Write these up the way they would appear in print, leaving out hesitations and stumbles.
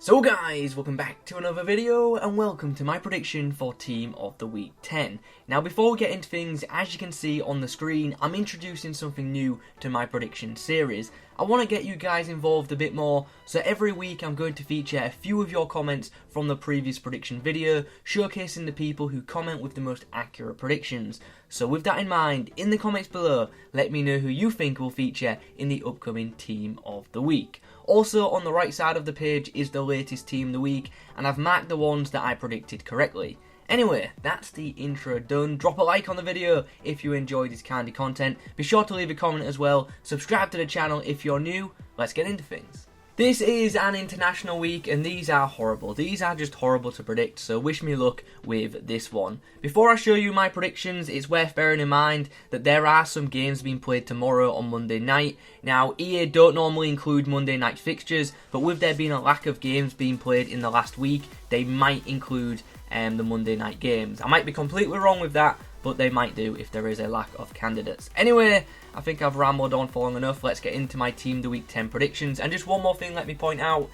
So guys, welcome back to another video and welcome to my prediction for Team of the Week 10. Now before we get into things, as you can see on the screen, I'm introducing something new to my prediction series. I want to get you guys involved a bit more, so every week I'm going to feature a few of your comments from the previous prediction video, showcasing the people who comment with the most accurate predictions. So with that in mind, in the comments below, let me know who you think will feature in the upcoming Team of the Week. Also, on the right side of the page is the latest Team of the Week, and I've marked the ones that I predicted correctly. Anyway, that's the intro done. Drop a like on the video if you enjoyed this kind of content. Be sure to leave a comment as well. Subscribe to the channel if you're new. Let's get into things. This is an international week and these are horrible. These are just horrible to predict, so wish me luck with this one. Before I show you my predictions, it's worth bearing in mind that there are some games being played tomorrow on Monday night. Now, EA don't normally include Monday night fixtures, but with there being a lack of games being played in the last week, they might include the Monday night games. I might be completely wrong with that, but they might do if there is a lack of candidates. Anyway, I think I've rambled on for long enough. Let's get into my Team of the Week 10 predictions. And just one more thing, let me point out,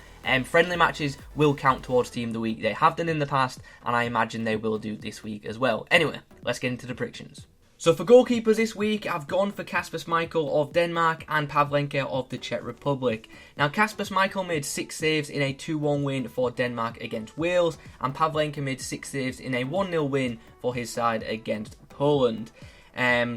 friendly matches will count towards Team of the Week. They have done in the past, and I imagine they will do this week as well. Anyway, let's get into the predictions. So for goalkeepers this week, I've gone for Kasper Schmeichel of Denmark and Pavlenka of the Czech Republic. Now, Kasper Schmeichel made 6 saves in a 2-1 win for Denmark against Wales, and Pavlenka made 6 saves in a 1-0 win for his side against Poland.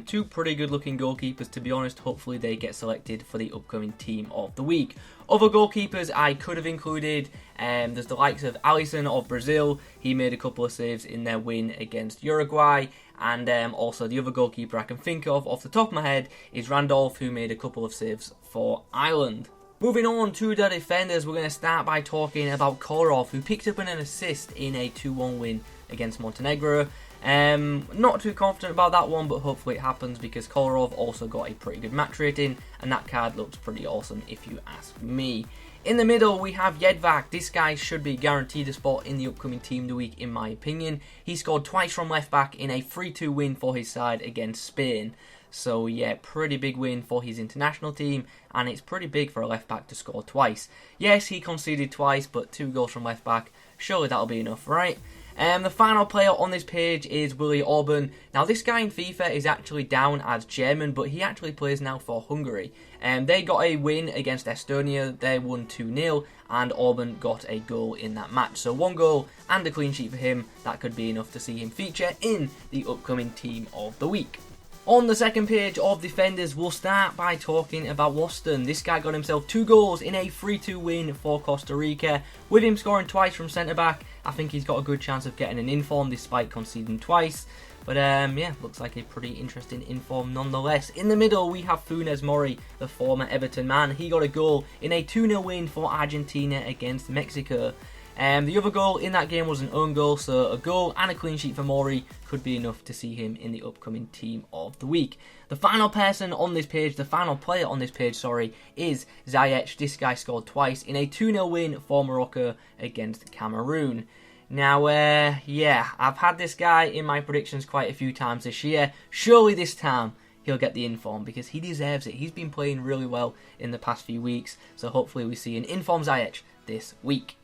Two pretty good looking goalkeepers, to be honest. Hopefully they get selected for the upcoming Team of the Week. Other goalkeepers I could have included, there's the likes of Alisson of Brazil. He made a couple of saves in their win against Uruguay. And also the other goalkeeper I can think of off the top of my head is Randolph, who made a couple of saves for Ireland. Moving on to the defenders, we're going to start by talking about Kolarov, who picked up an assist in a 2-1 win against Montenegro. Not too confident about that one, but hopefully it happens because Kolarov also got a pretty good match rating, and that card looks pretty awesome if you ask me. In the middle, we have Jedvaj. This guy should be guaranteed a spot in the upcoming Team of the Week, in my opinion. He scored twice from left back in a 3-2 win for his side against Spain. So yeah, pretty big win for his international team, and it's pretty big for a left back to score twice. Yes, he conceded twice, but 2 goals from left back, surely that'll be enough, right? The final player on this page is Orban. Now, this guy in FIFA is actually down as German, but he actually plays now for Hungary. They got a win against Estonia. They won 2-0, and Orban got a goal in that match. So 1 goal and a clean sheet for him. That could be enough to see him feature in the upcoming Team of the Week. On the second page of defenders, we'll start by talking about Waston. This guy got himself 2 goals in a 3-2 win for Costa Rica. With him scoring twice from centre-back, I think he's got a good chance of getting an inform despite conceding twice. But yeah, looks like a pretty interesting inform nonetheless. In the middle, we have Funes Mori, the former Everton man. He got a goal in a 2-0 win for Argentina against Mexico. The other goal in that game was an own goal, so a goal and a clean sheet for Mori could be enough to see him in the upcoming Team of the Week. The final person on this page, the final player on this page, is Ziyech. This guy scored twice in a 2-0 win for Morocco against Cameroon. Now, yeah, I've had this guy in my predictions quite a few times this year. Surely this time he'll get the inform because he deserves it. He's been playing really well in the past few weeks, so hopefully we see an inform Ziyech this week.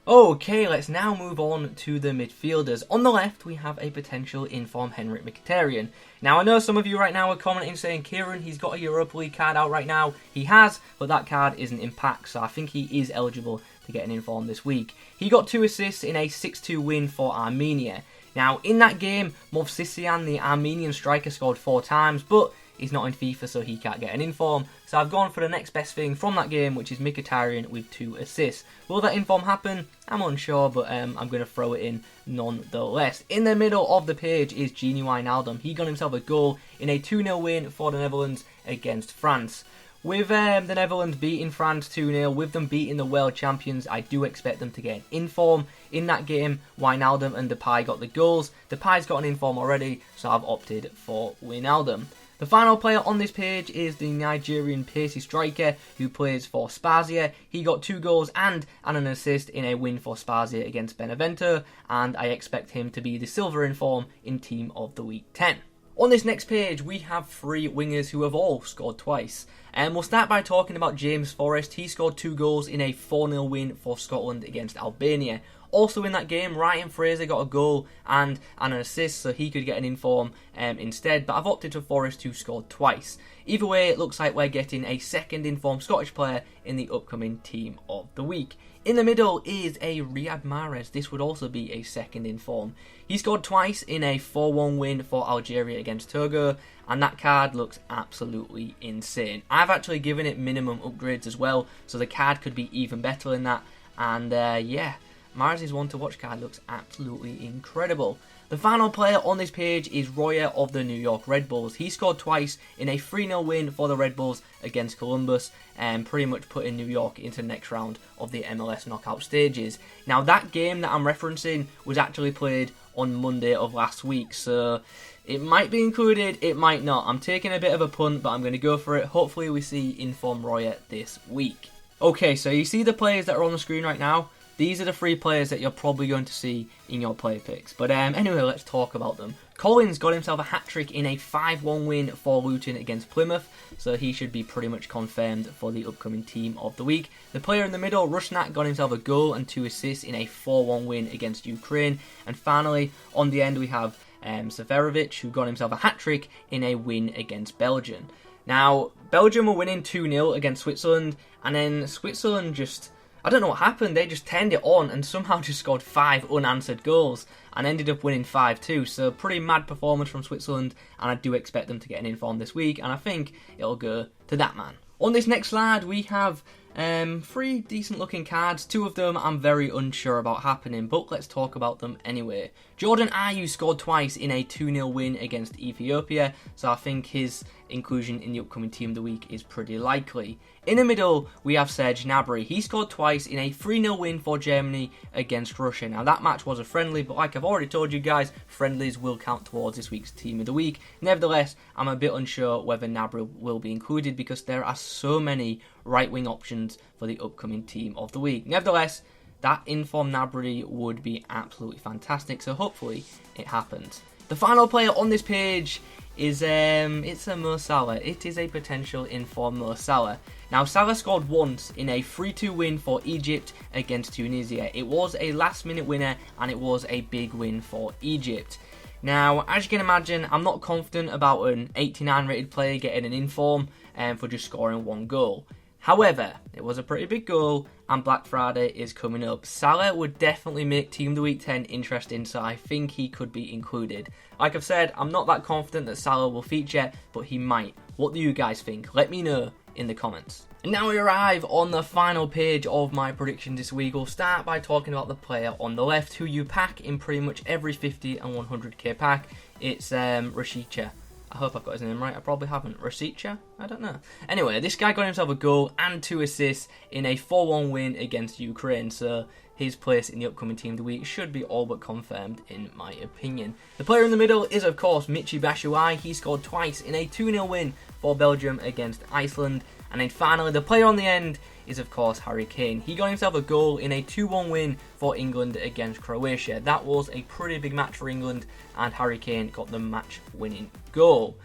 Okay, let's now move on to the midfielders. On the left, we have a potential inform Henrik Mkhitaryan. Now, I know some of you right now are commenting saying, Kieran, he's got a Europa League card out right now. He has, but that card isn't in pack, so I think he is eligible to get an inform this week. He got 2 assists in a 6-2 win for Armenia. Now, in that game, Movsisyan, the Armenian striker, scored 4 times, but he's not in FIFA, so he can't get an inform. So I've gone for the next best thing from that game, which is Mkhitaryan with 2 assists. Will that inform happen? I'm unsure, but I'm going to throw it in nonetheless. In the middle of the page is Wijnaldum. He got himself a goal in a 2-0 win for the Netherlands against France. With the Netherlands beating France 2-0, with them beating the world champions, I do expect them to get an inform. In that game, Wijnaldum and Dijk got the goals. Depay's got an inform already, so I've opted for Wijnaldum. The final player on this page is the Nigerian pacey striker who plays for Spezia. He got 2 goals and an assist in a win for Spezia against Benevento, and I expect him to be the silver inform in Team of the Week 10. On this next page, we have 3 wingers who have all scored twice. And we'll start by talking about James Forrest. He scored 2 goals in a 4-0 win for Scotland against Albania. Also in that game, Ryan Fraser got a goal and an assist, so he could get an inform instead. But I've opted for Forrest, who scored twice. Either way, it looks like we're getting a second informed Scottish player in the upcoming Team of the Week. In the middle is a Riyad Mahrez. This would also be a second inform. He scored twice in a 4-1 win for Algeria against Togo, and that card looks absolutely insane. I've actually given it minimum upgrades as well, so the card could be even better than that. And yeah, Mahrez's one to watch card looks absolutely incredible. The final player on this page is Royer of the New York Red Bulls. He scored twice in a 3-0 win for the Red Bulls against Columbus, and pretty much putting New York into the next round of the MLS knockout stages. Now that game that I'm referencing was actually played on Monday of last week, so it might be included, it might not. I'm taking a bit of a punt, but I'm going to go for it. Hopefully we see inform Royer this week. Okay, so you see the players that are on the screen right now? These are the 3 players that you're probably going to see in your player picks. But anyway, let's talk about them. Collins got himself a hat-trick in a 5-1 win for Luton against Plymouth, so he should be pretty much confirmed for the upcoming Team of the Week. The player in the middle, Rusnak, got himself a goal and 2 assists in a 4-1 win against Ukraine. And finally, on the end, we have Seferovic, who got himself a hat-trick in a win against Belgium. Now, Belgium were winning 2-0 against Switzerland, and then Switzerland just, I don't know what happened, they just turned it on and somehow just scored 5 unanswered goals and ended up winning 5-2. So pretty mad performance from Switzerland, and I do expect them to get an inform this week, and I think it'll go to that man. On this next slide, we have 3 decent looking cards. 2 of them I'm very unsure about happening, but let's talk about them anyway. Jordan Ayew scored twice in a 2-0 win against Ethiopia, so I think his inclusion in the upcoming Team of the Week is pretty likely. In the middle, we have Serge Gnabry. He scored twice in a 3-0 win for Germany against Russia. Now that match was a friendly, but like I've already told you guys, friendlies will count towards this week's Team of the Week. Nevertheless, I'm a bit unsure whether Gnabry will be included because there are so many right-wing options for the upcoming Team of the Week. Nevertheless, that informed Gnabry would be absolutely fantastic, so hopefully it happens. The final player on this page is it's a Mo Salah. It is a potential informed Mo Salah. Now, Salah scored once in a 3-2 win for Egypt against Tunisia. It was a last-minute winner, and it was a big win for Egypt. Now, as you can imagine, I'm not confident about an 89 rated player getting an inform for just scoring 1 goal. However, it was a pretty big goal, and Black Friday is coming up. Salah would definitely make Team of the Week 10 interesting, so I think he could be included. Like I've said, I'm not that confident that Salah will feature, but he might. What do you guys think? Let me know in the comments. And now we arrive on the final page of my predictions this week. We'll start by talking about the player on the left, who you pack in pretty much every 50 and 100k pack. It's Raschica. I hope I've got his name right. I probably haven't. Raschica? I don't know. Anyway, this guy got himself a goal and 2 assists in a 4-1 win against Ukraine, so his place in the upcoming Team of the Week should be all but confirmed in my opinion. The player in the middle is of course Michy Batshuayi. He scored twice in a 2-0 win for Belgium against Iceland. And then finally, the player on the end is of course Harry Kane. He got himself a goal in a 2-1 win for England against Croatia. That was a pretty big match for England, and Harry Kane got the match-winning goal.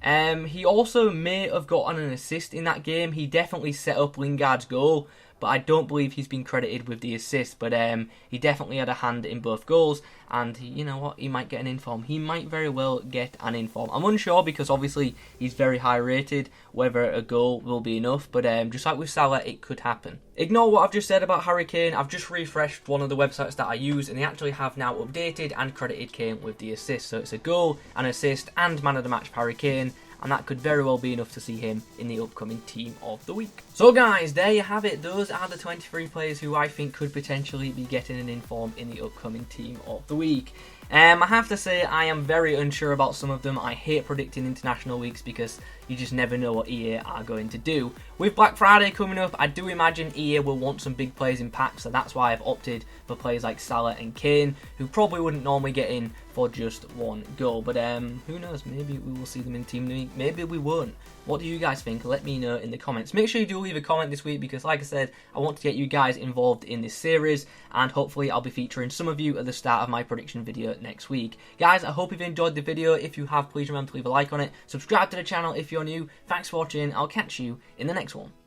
He also may have gotten an assist in that game. He definitely set up Lingard's goal, but I don't believe he's been credited with the assist. But he definitely had a hand in both goals, and you know what? He might get an inform. He might very well get an inform. I'm unsure because obviously he's very high rated, whether a goal will be enough. But just like with Salah, it could happen. Ignore what I've just said about Harry Kane. I've just refreshed one of the websites that I use, and they actually have now updated and credited Kane with the assist. So it's a goal, an assist, and man of the match for Harry Kane. And that could very well be enough to see him in the upcoming Team of the Week. So guys, there you have it. Those are the 23 players who I think could potentially be getting an inform in the upcoming Team of the Week. I have to say I am very unsure about some of them. I hate predicting international weeks because you just never know what EA are going to do. With Black Friday coming up, I do imagine EA will want some big players in packs, so that's why I've opted for players like Salah and Kane, who probably wouldn't normally get in for just 1 goal. But who knows, maybe we will see them in Team of the Week, maybe we won't. What do you guys think? Let me know in the comments. Make sure you do leave a comment this week because, like I said, I want to get you guys involved in this series, and hopefully I'll be featuring some of you at the start of my prediction video next week. Guys, I hope you've enjoyed the video. If you have, please remember to leave a like on it. Subscribe to the channel if you're new. Thanks for watching. I'll catch you in the next one.